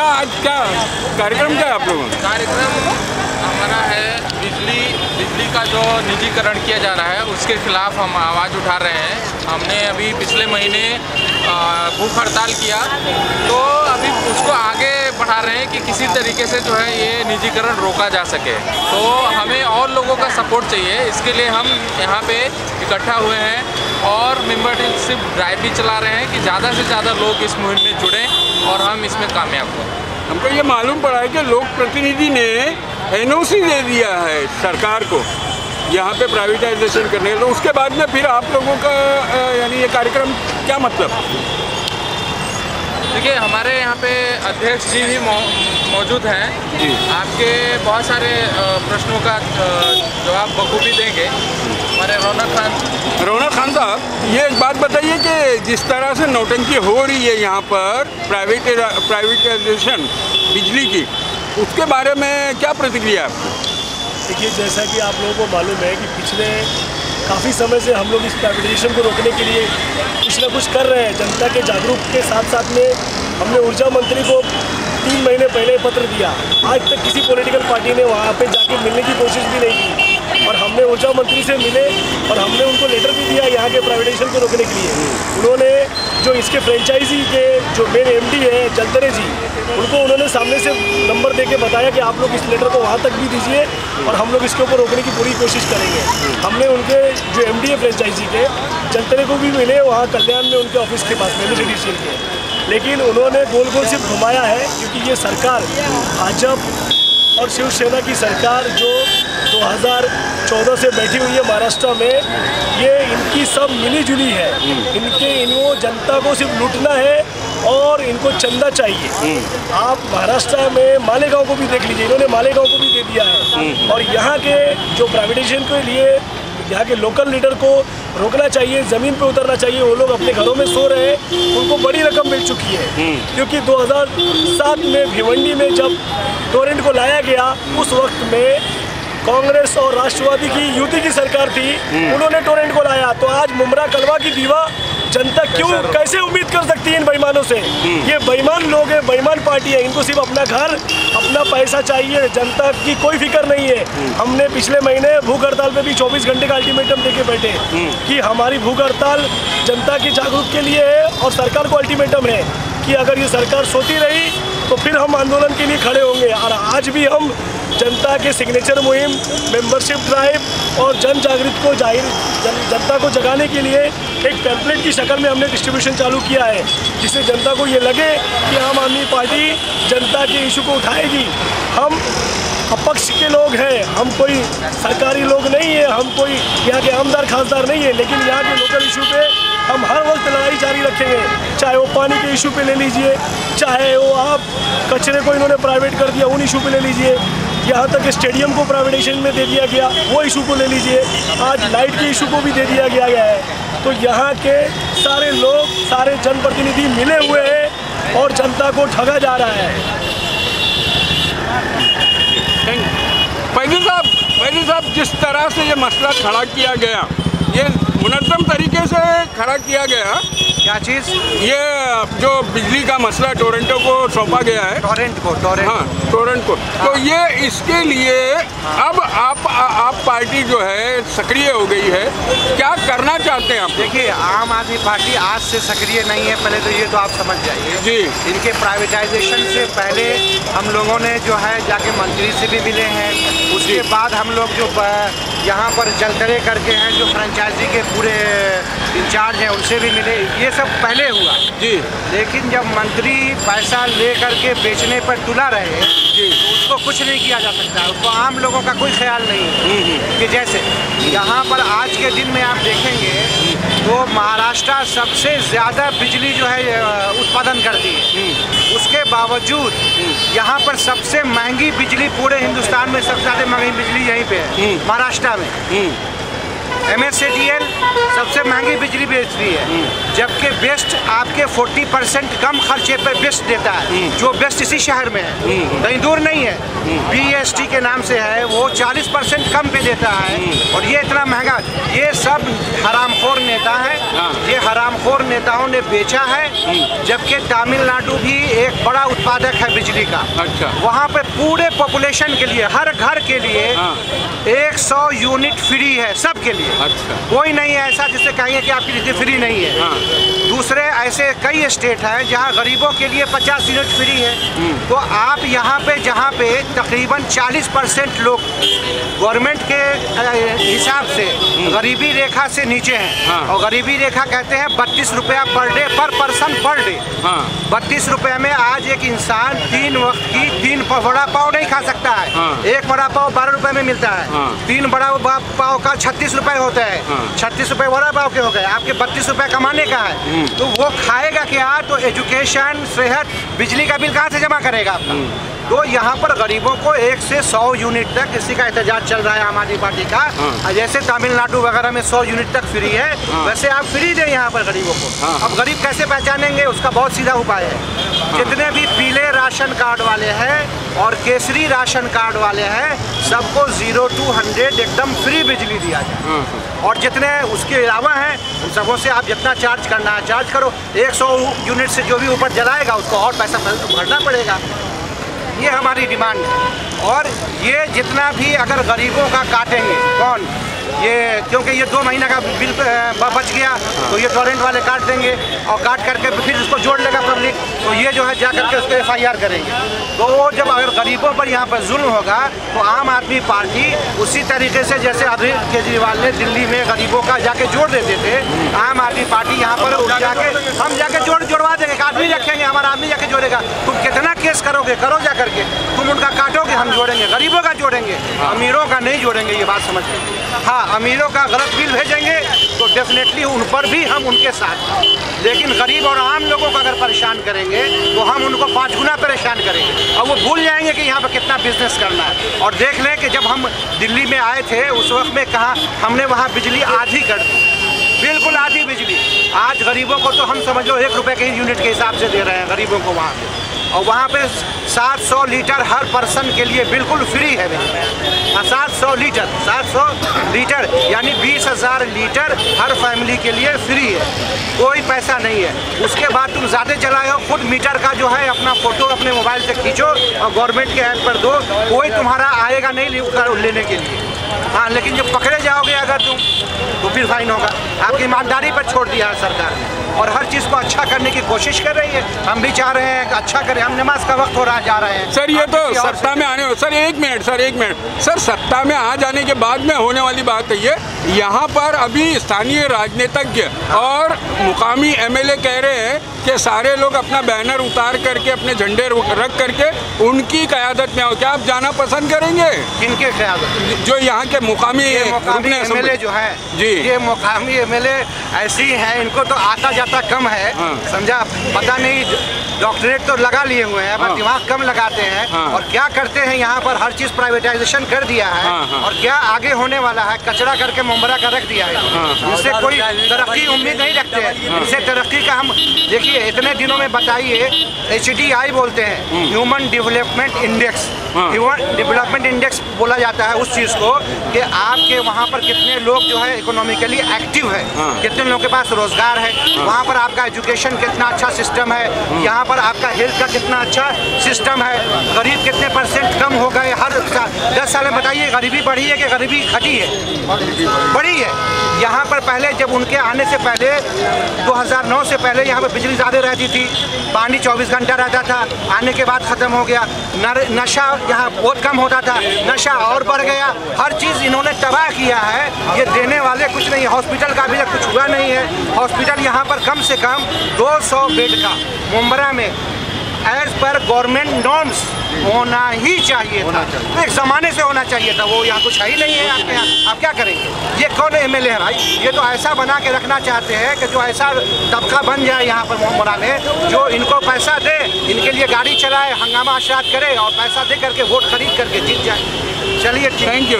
आज क्या कार्यक्रम क्या है आप लोगों का? कार्यक्रम हमारा है बिजली का जो निजीकरण किया जा रहा है उसके खिलाफ हम आवाज़ उठा रहे हैं। हमने अभी पिछले महीने भूख हड़ताल किया, तो अभी उसको आगे बढ़ा रहे हैं कि किसी तरीके से जो है ये निजीकरण रोका जा सके। तो हमें और लोगों का सपोर्ट चाहिए, इसके लिए हम यहाँ पे इकट्ठा हुए हैं और मेंबरशिप ड्राइव भी चला रहे हैं कि ज़्यादा से ज़्यादा लोग इस मुहिम में जुड़ें और हम इसमें कामयाब हों। हमको ये मालूम पड़ा है कि लोक प्रतिनिधि ने एनओसी दे दिया है सरकार को यहाँ पे प्राइवेटाइजेशन करने, तो उसके बाद में फिर आप लोगों का यानी ये कार्यक्रम क्या मतलब? देखिए, हमारे यहाँ पे अध्यक्ष जी भी मौजूद हैं जी। आपके बहुत सारे प्रश्नों का जवाब बखूबी देंगे हमारे रौनक खान साहब। ये एक बात बताइए कि जिस तरह से नौटंकी हो रही है यहाँ पर प्राइवेटाइजेशन बिजली की, उसके बारे में क्या प्रतिक्रिया है? देखिए, जैसा कि आप लोगों को मालूम है कि पिछले काफ़ी समय से हम लोग इस प्राइवेटाइजेशन को रोकने के लिए कुछ ना कुछ कर रहे हैं। जनता के जागरूक के साथ साथ में हमने ऊर्जा मंत्री को 3 महीने पहले पत्र दिया। आज तक किसी पॉलिटिकल पार्टी ने वहाँ पे जाके मिलने की कोशिश भी नहीं की, और हमने ऊर्जा मंत्री से मिले और हमने उनको लेटर भी दिया यहाँ के प्राइवेटाइजेशन को रोकने के लिए। उन्होंने जो इसके फ्रेंचाइजी के जो मेन एमडी है जलतरे जी, उनको उन्होंने सामने से नंबर देके बताया कि आप लोग इस लेटर को वहाँ तक भी दीजिए और हम लोग इसके ऊपर रोकने की पूरी कोशिश करेंगे। हमने उनके जो एमडी है फ्रेंचाइजी के जलतरे को भी मिले वहाँ कल्याण में उनके ऑफिस के पास में जुडिशियल के, लेकिन उन्होंने गोल गोल सिर्फ घुमाया है, क्योंकि ये सरकार भाजपा और शिवसेना की सरकार जो 2014 से बैठी हुई है महाराष्ट्र में, ये इनकी सब मिली जुली है। इनको जनता को सिर्फ लूटना है और इनको चंदा चाहिए। आप महाराष्ट्र में मालेगांव को भी देख लीजिए, इन्होंने मालेगांव को भी दे दिया है। और यहाँ के जो प्राइवेटाइजेशन के लिए यहाँ के लोकल लीडर को रोकना चाहिए, ज़मीन पे उतरना चाहिए। वो लोग अपने घरों में सो रहे हैं, उनको बड़ी रकम मिल चुकी है। क्योंकि 2007 में भिवंडी में जब टोरेंट को लाया गया, उस वक्त में कांग्रेस और राष्ट्रवादी की युति की सरकार थी, उन्होंने टोरेंट को लाया। तो आज मुमरा कलवा की दीवा जनता कैसे उम्मीद कर सकती है इन बेईमानों से? ये बेईमान लोग हैं, बेईमान पार्टी है, इनको सिर्फ अपना घर, अपना पैसा चाहिए, जनता की कोई फिक्र नहीं है। हमने पिछले महीने भूख हड़ताल पे भी 24 घंटे का अल्टीमेटम देके बैठे कि हमारी भूख हड़ताल जनता के जागरूक के लिए है, और सरकार को अल्टीमेटम है कि अगर ये सरकार सोती रही तो फिर हम आंदोलन के लिए खड़े होंगे। और आज भी हम जनता के सिग्नेचर मुहिम, मेंबरशिप ड्राइव और जन जागृति को जनता को जगाने के लिए एक टेम्पलेट की शक्ल में हमने डिस्ट्रीब्यूशन चालू किया है, जिससे जनता को ये लगे कि आम आदमी पार्टी जनता के इशू को उठाएगी। हम अपक्ष के लोग हैं, हम कोई सरकारी लोग नहीं है, हम कोई यहाँ के आमदार खासदार नहीं है, लेकिन यहाँ के लोकल इशू पे हम हर वक्त लड़ाई जारी रखेंगे। चाहे वो पानी के इशू पे ले लीजिए, चाहे वो आप कचरे को इन्होंने प्राइवेट कर दिया, उन इशू पे ले लीजिए, यहाँ तक स्टेडियम को प्राइवेटाइजेशन में दे दिया गया, वो इशू को ले लीजिए, आज लाइट के इशू को भी दे दिया गया है। तो यहाँ के सारे लोग, सारे जनप्रतिनिधि मिले हुए हैं और जनता को ठगा जा रहा है। पैदी साहब, जिस तरह से ये मसला खड़ा किया गया, ये मुनज़्ज़म तरीके से खड़ा किया गया, क्या चीज़? ये जो बिजली का मसला टोरंटो को सौंपा गया है, टोरेंट को। हाँ। तो ये इसके लिए अब आप पार्टी जो है सक्रिय हो गई है, क्या करना चाहते हैं आप? देखिए, आम आदमी पार्टी आज से सक्रिय नहीं है, पहले तो ये तो आप समझ जाइए जी। इनके प्राइवेटाइजेशन से पहले हम लोगों ने जो है जाके मंत्री से भी मिले हैं, उसके बाद हम लोग जो यहाँ पर जलतरे करके हैं, जो फ्रेंचाइजी के पूरे इंचार्ज हैं, उनसे भी मिले। ये सब पहले हुआ जी, लेकिन जब मंत्री पैसा ले करके बेचने पर तुला रहे जी, तो उसको कुछ नहीं किया जा सकता, उसको आम लोगों का कोई ख्याल नहीं है। कि जैसे यहाँ पर आज के दिन में आप देखेंगे तो महाराष्ट्र सबसे ज़्यादा बिजली जो है उत्पादन करती है, उसके बावजूद यहाँ पर सबसे महंगी बिजली पूरे हिंदुस्तान में सबसे ज़्यादा महंगी बिजली यहीं पे है, महाराष्ट्र में। MSCDL सबसे महंगी बिजली बेचती है, जबकि बेस्ट आपके 40% कम खर्चे पर बेस्ट देता है, जो बेस्ट इसी शहर में है, कहीं दूर नहीं है। BEST के नाम से है, वो 40% कम पे देता है, और ये इतना महंगा। ये सब हरामखोर नेता है ये हरामखोर नेताओं ने बेचा है, जबकि तमिलनाडु भी एक बड़ा उत्पादक है बिजली का। अच्छा। वहाँ पे पूरे पॉपुलेशन के लिए, हर घर के लिए 100 यूनिट फ्री है, सबके लिए। अच्छा। कोई नहीं है ऐसा जिससे कहेंगे कि आपकी बिजली फ्री नहीं है। दूसरे ऐसे कई स्टेट हैं जहाँ गरीबों के लिए 50 यूनिट फ्री है। तो आप यहाँ पे जहाँ पे तकरीबन 40% लोग गवर्नमेंट के हिसाब से गरीबी रेखा से नीचे हैं, और गरीबी रेखा कहते हैं 32 रुपया पर डे, पर पर्सन पर डे। 32 रुपये में आज एक इंसान 3 वक्त की 3 बड़ा पाव नहीं खा सकता है। एक बड़ा पाव 12 रुपए में मिलता है। 3 बड़ा पाव का 36 रुपए होता है। 36 रुपए बड़ा पाव के हो गए, आपके 32 रुपए कमाने का है। तो वो खाएगा क्या? तो एजुकेशन, सेहत, बिजली का बिल कहाँ से जमा करेगा आपका? तो यहाँ पर गरीबों को 1 से 100 यूनिट तक इसी का एहतजाज चल रहा है आम आदमी पार्टी का। जैसे तमिलनाडु वगैरह में 100 यूनिट तक फ्री है, वैसे आप फ्री दें यहाँ पर गरीबों को। अब गरीब कैसे पहचानेंगे? उसका बहुत सीधा उपाय है। जितने भी पीले राशन कार्ड वाले हैं और केसरी राशन कार्ड वाले हैं, सबको 0 to 100 एकदम फ्री बिजली दिया जाए। और जितने उसके अलावा हैं उन सबों से आप जितना चार्ज करना है चार्ज करो। 100 यूनिट से जो भी ऊपर जलाएगा उसको और पैसा भरना पड़ेगा। ये हमारी डिमांड है। और ये जितना भी अगर गरीबों का काटेंगे कौन, ये क्योंकि ये 2 महीने का बिल बच गया तो ये टोरेंट वाले काट देंगे और काट करके फिर उसको जोड़ लेगा पब्लिक, तो ये जो है जा करके उसको FIR करेंगे। तो वो जब अगर गरीबों पर यहाँ पर जुल्म होगा तो आम आदमी पार्टी उसी तरीके से जैसे अरविंद केजरीवाल ने दिल्ली में गरीबों का जाके जोड़ देते थे, आम आदमी पार्टी यहाँ पर जाके हम जाके जोड़वा देंगे। आदमी रखेंगे, हमारा आदमी जाके जोड़ेगा। तुम कितना केस करोगे, करो जा करके, तुम उनका काटोगे, हम जोड़ेंगे। गरीबों का जोड़ेंगे, अमीरों का नहीं जोड़ेंगे। ये बात समझ लें। हाँ, अमीरों का गलत बिल भेजेंगे तो डेफिनेटली उन पर भी हम उनके साथ, लेकिन गरीब और आम लोगों को अगर परेशान करेंगे तो हम उनको 5 गुना परेशान करेंगे और वो भूल जाएंगे कि यहाँ पर कितना बिजनेस करना है। और देख लें कि जब हम दिल्ली में आए थे उस वक्त में कहा हमने वहाँ बिजली आधी कर दी, बिल्कुल आधी बिजली। आज गरीबों को तो हम समझ लो 1 रुपये के यूनिट के हिसाब से दे रहे हैं गरीबों को वहाँ पे। और वहाँ पे 700 लीटर हर पर्सन के लिए बिल्कुल फ्री है। 700 लीटर यानी 20,000 लीटर हर फैमिली के लिए फ्री है, कोई पैसा नहीं है। उसके बाद तुम ज़्यादा चलाए हो, खुद मीटर का जो है अपना फ़ोटो अपने मोबाइल से खींचो और गवर्नमेंट के ऐप पर दो, कोई तुम्हारा आएगा नहीं लेने के लिए। हाँ, लेकिन जब पकड़े जाओगे अगर तुम तो फिर फाइन होगा। आपकी ईमानदारी पर छोड़ दिया है सरकार ने और हर चीज़ को अच्छा करने की कोशिश कर रही है। हम भी चाह रहे हैं कि अच्छा करें। हम नमाज का वक्त हो रहा जा रहे हैं सर। ये तो सत्ता में आने, सर एक मिनट सर, सत्ता में आ जाने के बाद में होने वाली बात है ये। यहाँ पर अभी स्थानीय राजनीतिज्ञ और मुकामी MLA कह रहे हैं कि सारे लोग अपना बैनर उतार करके अपने झंडे रख करके उनकी क़यादत में आओ। क्या आप जाना पसंद करेंगे? किनके क़यादत? जो यहाँ के मुकामी MLA जो है जी, ये मुकामी MLA ऐसी हैं, इनको तो आता जाता कम है। समझा? पता नहीं डॉक्टरेट तो लगा लिए हुए हैं पर दिमाग कम लगाते हैं। और क्या करते हैं यहाँ पर, हर चीज़ प्राइवेटाइजेशन कर दिया है। और क्या आगे होने वाला है, कचरा करके मुंबरा का रख दिया है। इससे कोई तरक्की उम्मीद नहीं रखते हैं। इससे तरक्की का हम देखिए इतने दिनों में बताइए, HDI बोलते हैं, human development index. Human development index बोला जाता है उस चीज़ को कि आपके वहाँ पर कितने लोग जो है इकोनॉमिकली एक्टिव है, कितने लोगों के पास रोजगार है, वहाँ पर आपका एजुकेशन कितना अच्छा सिस्टम है, यहाँ पर आपका हेल्थ का कितना अच्छा सिस्टम है, गरीब कितने % कम हो गए हर 10 साल में। बताइए गरीबी बढ़ी है कि गरीबी घटी है? बढ़ी है। यहाँ पर पहले जब उनके आने से पहले 2009 से पहले यहाँ पर बिजली ज़्यादा रहती थी, पानी 24 घंटा रहता था। आने के बाद ख़त्म हो गया। नशा यहाँ बहुत कम होता था, नशा और बढ़ गया। हर चीज़ इन्होंने तबाह किया है। ये देने वाले कुछ नहीं। हॉस्पिटल का अभी तक कुछ हुआ नहीं है। हॉस्पिटल यहाँ पर कम से कम 200 बेड का मुंबरा में एज पर गवर्नमेंट नॉर्म्स होना ही चाहिए था। तो एक ज़माने से होना चाहिए था, वो यहाँ कुछ है ही नहीं है आपके यहाँ। आप क्या करेंगे? ये कौन MLA है भाई? ये तो ऐसा बना के रखना चाहते हैं कि जो ऐसा तबका बन जाए यहाँ पर मुंबरा में, जो इनको पैसा दे, इनके लिए गाड़ी चलाए, हंगामा आश्रात करे और पैसा दे करके वोट खरीद करके जीत जाए। चलिए, थैंक यू।